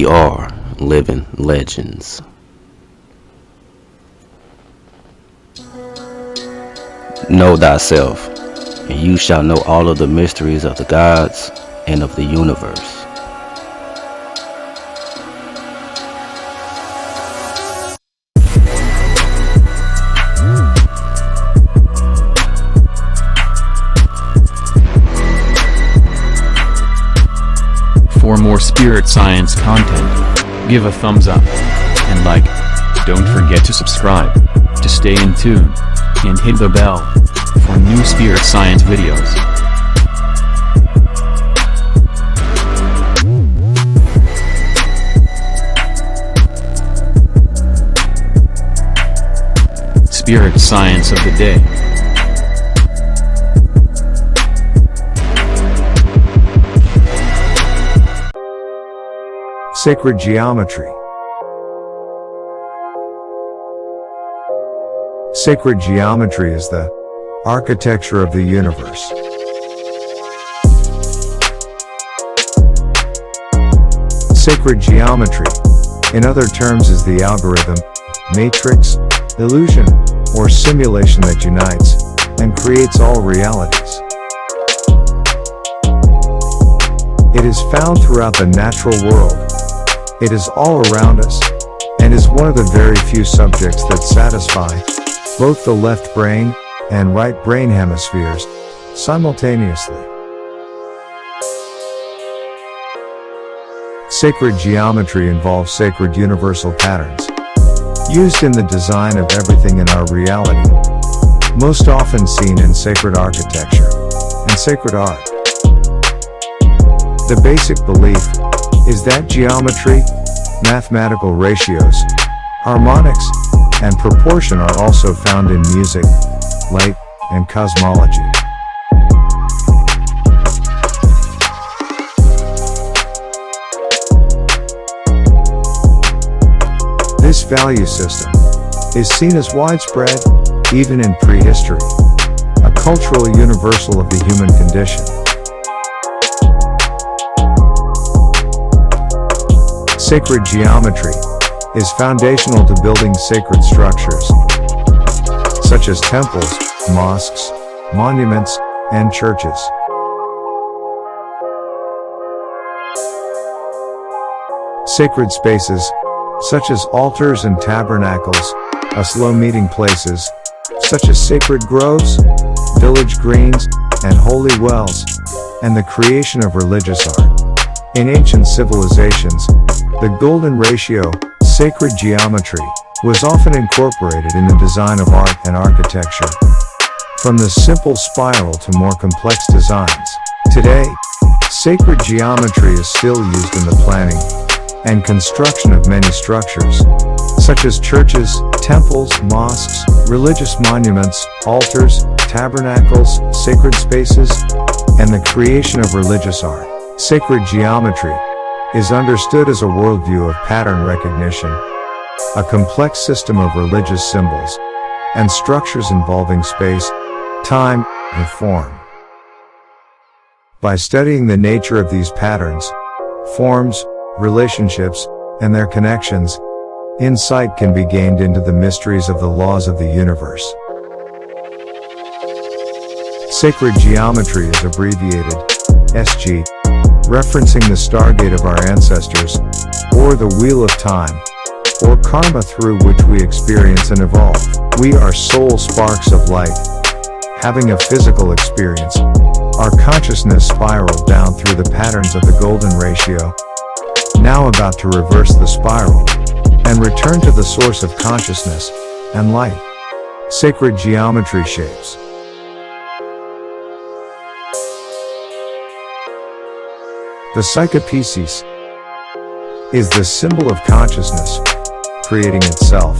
We are living legends. Know thyself, and you shall know all of the mysteries of the gods and of the universe. For more spirit science content, give a thumbs up and like. Don't forget to subscribe to stay in tune, and hit the bell for new spirit science videos. Spirit science of the day. Sacred geometry. Sacred geometry is the architecture of the universe. Sacred geometry, in other terms, is the algorithm, matrix, illusion, or simulation that unites and creates all realities. It is found throughout the natural world. It is all around us, and is one of the very few subjects that satisfy both the left brain and right brain hemispheres simultaneously. Sacred geometry involves sacred universal patterns, used in the design of everything in our reality, most often seen in sacred architecture and sacred art. The basic belief is that geometry, mathematical ratios, harmonics, and proportion are also found in music, light, and cosmology. This value system is seen as widespread, even in prehistory, a cultural universal of the human condition. Sacred geometry is foundational to building sacred structures, such as temples, mosques, monuments, and churches. Sacred spaces, such as altars and tabernacles, slow meeting places, such as sacred groves, village greens, and holy wells, and the creation of religious art. In ancient civilizations, the golden ratio, sacred geometry, was often incorporated in the design of art and architecture. From the simple spiral to more complex designs. Today, sacred geometry is still used in the planning and construction of many structures, such as churches, temples, mosques, religious monuments, altars, tabernacles, sacred spaces, and the creation of religious art. Sacred geometry is understood as a worldview of pattern recognition, a complex system of religious symbols and structures involving space, time, and form. By studying the nature of these patterns, forms, relationships, and their connections, insight can be gained into the mysteries of the laws of the universe. Sacred geometry is abbreviated SG, referencing the Stargate of our ancestors, or the Wheel of Time, or karma through which we experience and evolve. We are soul sparks of light. Having a physical experience, our consciousness spiraled down through the patterns of the golden ratio, now about to reverse the spiral, and return to the source of consciousness and light. Sacred geometry shapes. The psychopesis is the symbol of consciousness, creating itself,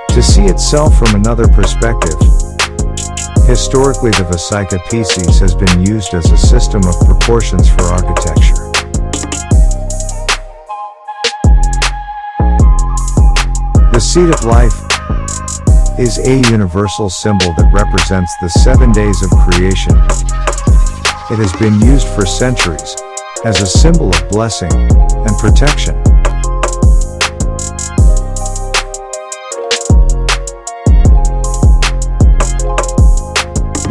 to see itself from another perspective. Historically, the psychopesis has been used as a system of proportions for architecture. The seed of life is a universal symbol that represents the 7 days of creation. It has been used for centuries as a symbol of blessing and protection.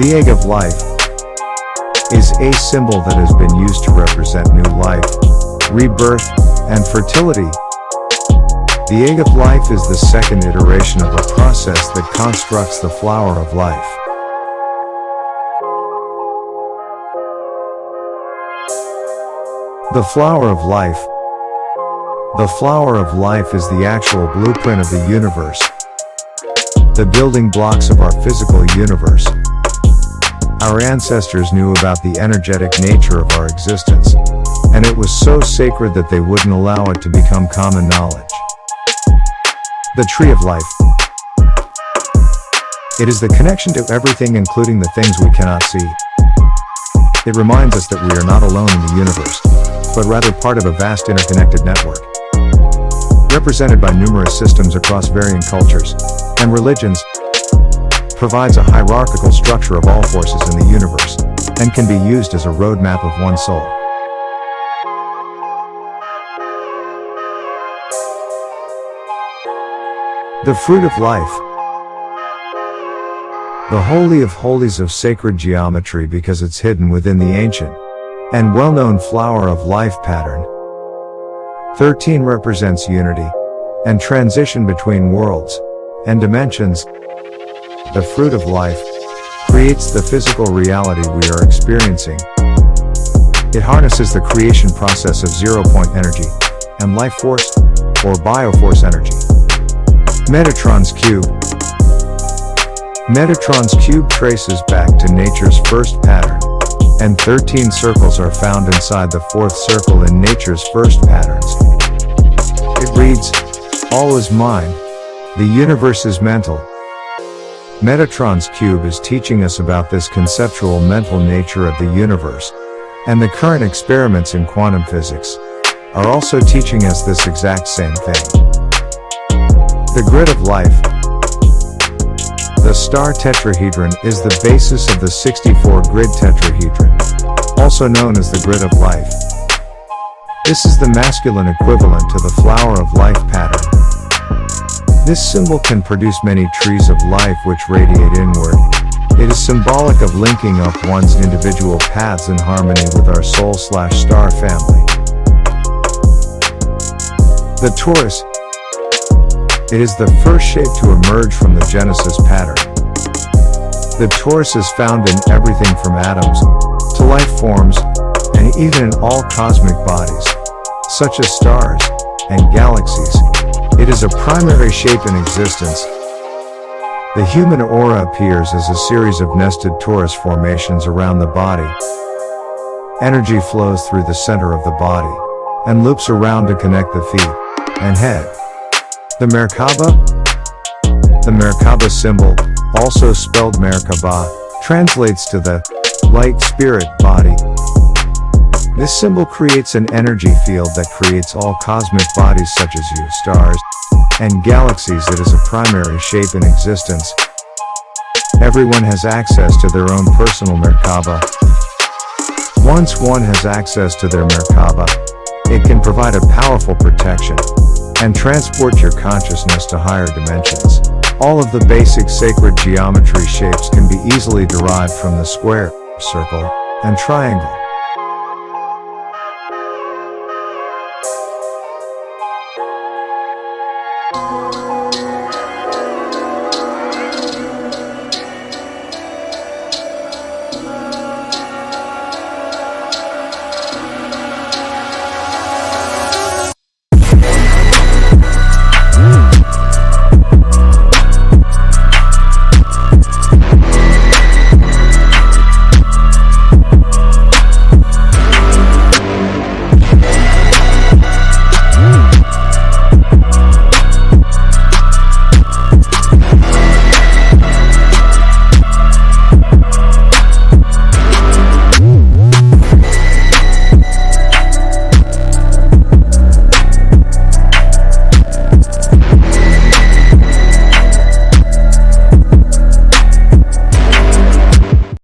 The egg of life is a symbol that has been used to represent new life, rebirth, and fertility. The egg of life is the second iteration of a process that constructs the flower of life. The flower of life. The flower of life is the actual blueprint of the universe, the building blocks of our physical universe. Our ancestors knew about the energetic nature of our existence, and it was so sacred that they wouldn't allow it to become common knowledge. The tree of life. It is the connection to everything, including the things we cannot see. It reminds us that we are not alone in the universe, but rather part of a vast interconnected network, represented by numerous systems across varying cultures and religions, provides a hierarchical structure of all forces in the universe, and can be used as a roadmap of one soul. The fruit of life. The Holy of Holies of sacred geometry, because it's hidden within the ancient and well-known flower of life pattern. 13 represents unity and transition between worlds and dimensions. The fruit of life creates the physical reality we are experiencing. It harnesses the creation process of zero-point energy and life force, or bioforce energy. Metatron's cube. Metatron's cube traces back to nature's first pattern, and 13 circles are found inside the fourth circle in nature's first patterns. It reads, "All is mind. The universe is mental." Metatron's cube is teaching us about this conceptual mental nature of the universe, and the current experiments in quantum physics are also teaching us this exact same thing. The grid of life. The star tetrahedron is the basis of the 64 grid tetrahedron, also known as the grid of life. This is the masculine equivalent to the flower of life pattern. This symbol can produce many trees of life which radiate inward. It is symbolic of linking up one's individual paths in harmony with our soul/star family. The Taurus. It is the first shape to emerge from the Genesis pattern. The Taurus is found in everything from atoms to life forms, and even in all cosmic bodies, such as stars and galaxies. It is a primary shape in existence. The human aura appears as a series of nested torus formations around the body. Energy flows through the center of the body and loops around to connect the feet and head. The Merkaba. The Merkaba symbol, also spelled Merkaba, translates to the light spirit body. This symbol creates an energy field that creates all cosmic bodies such as you, stars, and galaxies. It is a primary shape in existence. Everyone has access to their own personal Merkaba. Once one has access to their Merkaba, it can provide a powerful protection and transport your consciousness to higher dimensions. All of the basic sacred geometry shapes can be easily derived from the square, circle, and triangle.